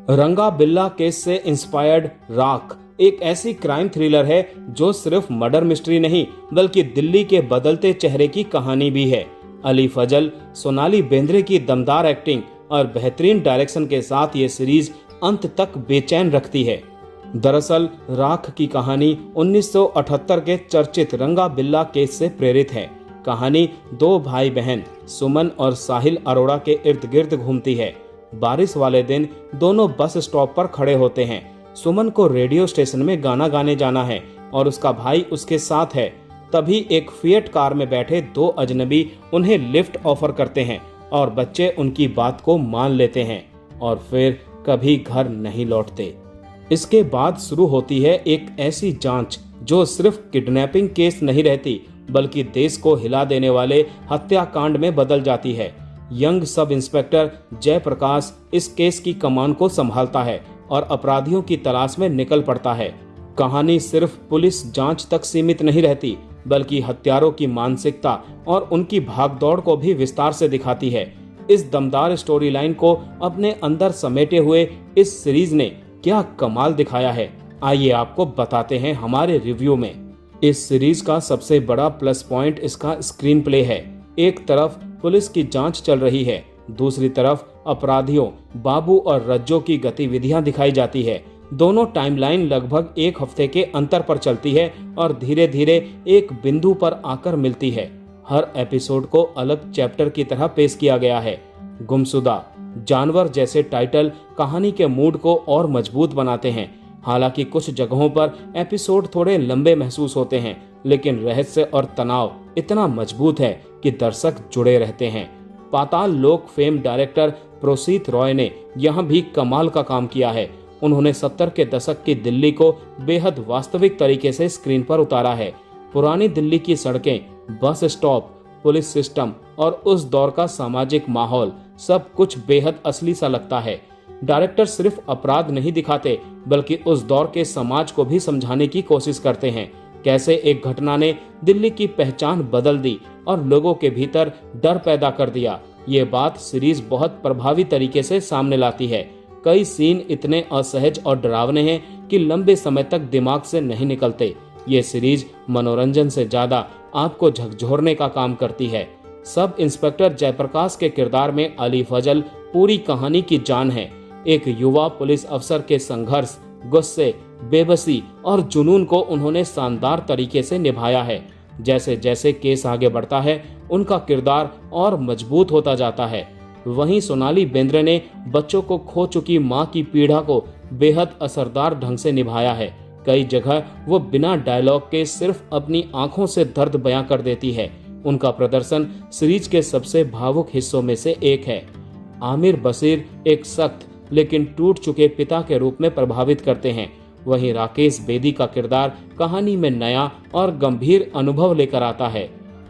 रंगा बिल्ला केस से इंस्पायर्ड राख एक ऐसी क्राइम थ्रिलर है जो सिर्फ मर्डर मिस्ट्री नहीं बल्कि दिल्ली के बदलते चेहरे की कहानी भी है। अली फजल, सोनाली बेंद्रे की दमदार एक्टिंग और बेहतरीन डायरेक्शन के साथ ये सीरीज अंत तक बेचैन रखती है। दरअसल राख की कहानी 1978 के चर्चित रंगा बिल्ला केस से प्रेरित है। कहानी दो भाई बहन सुमन और साहिल अरोड़ा के इर्द गिर्द घूमती है। बारिश वाले दिन दोनों बस स्टॉप पर खड़े होते हैं। सुमन को रेडियो स्टेशन में गाना गाने जाना है और उसका भाई उसके साथ है। तभी एक फिएट कार में बैठे दो अजनबी उन्हें लिफ्ट ऑफर करते हैं और बच्चे उनकी बात को मान लेते हैं और फिर कभी घर नहीं लौटते। इसके बाद शुरू होती है एक ऐसी जांच जो सिर्फ किडनैपिंग केस नहीं रहती बल्कि देश को हिला देने वाले हत्याकांड में बदल जाती है। यंग सब इंस्पेक्टर जयप्रकाश इस केस की कमान को संभालता है और अपराधियों की तलाश में निकल पड़ता है। कहानी सिर्फ पुलिस जांच तक सीमित नहीं रहती बल्कि हत्यारों की मानसिकता और उनकी भागदौड़ को भी विस्तार से दिखाती है। इस दमदार स्टोरी लाइन को अपने अंदर समेटे हुए इस सीरीज ने क्या कमाल दिखाया है, आइए आपको बताते हैं हमारे रिव्यू में। इस सीरीज का सबसे बड़ा प्लस पॉइंट इसका स्क्रीन प्ले है। एक तरफ पुलिस की जांच चल रही है, दूसरी तरफ अपराधियों बाबू और रज्जो की गतिविधियां दिखाई जाती है। दोनों टाइमलाइन लगभग एक हफ्ते के अंतर पर चलती है और धीरे धीरे एक बिंदु पर आकर मिलती है। हर एपिसोड को अलग चैप्टर की तरह पेश किया गया है। गुमशुदा, जानवर जैसे टाइटल कहानी के मूड को और मजबूत बनाते हैं। हालांकि कुछ जगहों पर एपिसोड थोड़े लंबे महसूस होते हैं, लेकिन रहस्य और तनाव इतना मजबूत है कि दर्शक जुड़े रहते हैं। पाताल लोक फेम डायरेक्टर प्रोसीत रॉय ने यहाँ भी कमाल का काम किया है। उन्होंने 70 के दशक की दिल्ली को बेहद वास्तविक तरीके से स्क्रीन पर उतारा है। पुरानी दिल्ली की सड़कें, बस स्टॉप, पुलिस सिस्टम और उस दौर का सामाजिक माहौल सब कुछ बेहद असली सा लगता है। डायरेक्टर सिर्फ अपराध नहीं दिखाते बल्कि उस दौर के समाज को भी समझाने की कोशिश करते हैं। कैसे एक घटना ने दिल्ली की पहचान बदल दी और लोगों के भीतर डर पैदा कर दिया, ये बात सीरीज बहुत प्रभावी तरीके से सामने लाती है। कई सीन इतने असहज और डरावने हैं कि लंबे समय तक दिमाग से नहीं निकलते। ये सीरीज मनोरंजन से ज्यादा आपको झकझोरने का काम करती है। सब इंस्पेक्टर जयप्रकाश के किरदार में अली फजल पूरी कहानी की जान है। एक युवा पुलिस अफसर के संघर्ष, गुस्से, बेबसी और जुनून को उन्होंने शानदार तरीके से निभाया है। जैसे जैसे केस आगे बढ़ता है उनका किरदार और मजबूत होता जाता है। वहीं सोनाली बेंद्रे ने बच्चों को खो चुकी मां की पीड़ा को बेहद असरदार ढंग से निभाया है। कई जगह वो बिना डायलॉग के सिर्फ अपनी आंखों से दर्द बयां कर देती है। उनका प्रदर्शन सीरीज के सबसे भावुक हिस्सों में से एक है। आमिर बशीर एक सख्त लेकिन टूट चुके पिता के रूप में प्रभावित करते हैं। वहीं राकेश बेदी का किरदार कहानी में नया और गंभीर अनुभव लेकर आता है।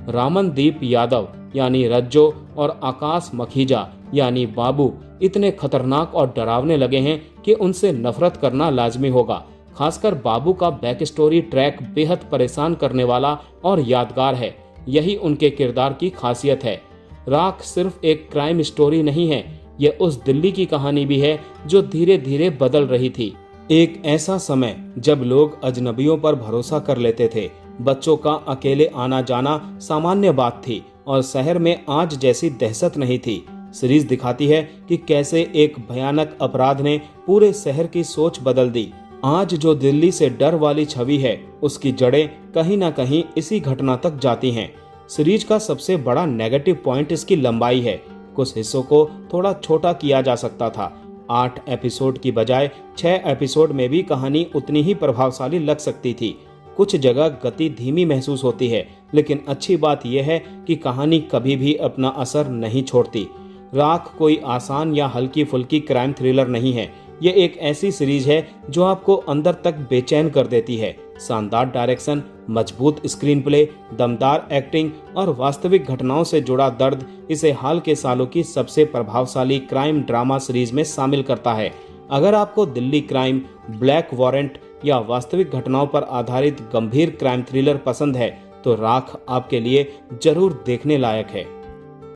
रामनदीप यादव यानी रज्जो और आकाश मखीजा यानी बाबू इतने खतरनाक और डरावने लगे हैं कि उनसे नफरत करना लाजमी होगा। खासकर बाबू का बैक स्टोरी ट्रैक बेहद परेशान करने वाला और यादगार है। यही उनके किरदार की खासियत है। राख सिर्फ एक क्राइम स्टोरी नहीं है, यह उस दिल्ली की कहानी भी है जो धीरे धीरे बदल रही थी। एक ऐसा समय जब लोग अजनबियों पर भरोसा कर लेते थे, बच्चों का अकेले आना जाना सामान्य बात थी और शहर में आज जैसी दहशत नहीं थी। सीरीज दिखाती है कि कैसे एक भयानक अपराध ने पूरे शहर की सोच बदल दी। आज जो दिल्ली से डर वाली छवि है उसकी जड़ें कहीं ना कहीं इसी घटना तक जाती हैं। सीरीज का सबसे बड़ा नेगेटिव पॉइंट इसकी लंबाई है। कुछ हिस्सों को थोड़ा छोटा किया जा सकता था। 8 एपिसोड की बजाय 6 एपिसोड में भी कहानी उतनी ही प्रभावशाली लग सकती थी। कुछ जगह गति धीमी महसूस होती है, लेकिन अच्छी बात यह है कि कहानी कभी भी अपना असर नहीं छोड़ती। राख कोई आसान या हल्की फुल्की क्राइम थ्रिलर नहीं है। ये एक ऐसी सीरीज है जो आपको अंदर तक बेचैन कर देती है। शानदार डायरेक्शन, मजबूत स्क्रीन प्ले, दमदार एक्टिंग और वास्तविक घटनाओं से जुड़ा दर्द इसे हाल के सालों की सबसे प्रभावशाली क्राइम ड्रामा सीरीज में शामिल करता है। अगर आपको दिल्ली क्राइम, ब्लैक वारंट या वास्तविक घटनाओं पर आधारित गंभीर क्राइम थ्रिलर पसंद है तो राख आपके लिए जरूर देखने लायक है।